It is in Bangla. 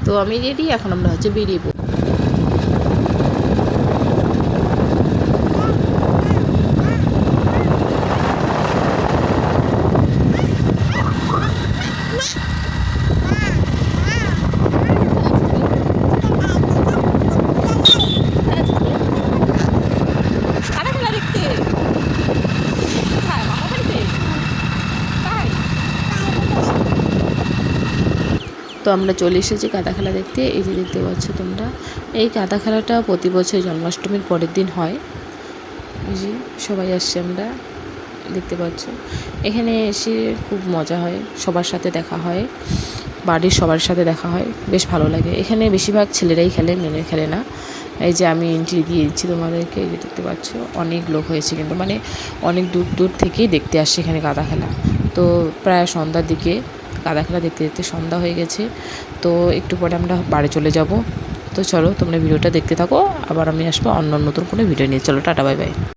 তো আমি রেডি, এখন আমরা হচ্ছে বেরিয়ে পড়ব। তো আমরা চলে এসেছি কাদা খেলা দেখতে। এই যে দেখতে পাচ্ছ তোমরা, এই কাদা খেলাটা প্রতি বছর জন্মাষ্টমীর পরের দিন হয়। এই যে সবাই আসছে, আমরা দেখতে পাচ্ছ। এখানে এসে খুব মজা হয়, সবার সাথে দেখা হয়, বাড়ির সবার সাথে দেখা হয়, বেশ ভালো লাগে। এখানে বেশিরভাগ ছেলেরাই খেলে, মেয়েরা খেলে না। এই যে আমি এন্ট্রি দিয়ে দিচ্ছি তোমাদেরকে, এই যে দেখতে পাচ্ছ অনেক লোক হয়েছে, কিন্তু মানে অনেক দূর দূর থেকেই দেখতে আসছে এখানে কাদা খেলা। তো প্রায় সন্ধ্যার দিকে কাদা খেলা দেখতে দেখতে সন্ধ্যা হয়ে গেছে। তো একটু পরে আমরা বাড়ি চলে যাব। তো চলো তোমরা ভিডিওটা দেখতে থাকো, আবার আমি আসবো অন্য নতুন কোনো ভিডিও নিয়ে। চলো টাটা, বাই বাই।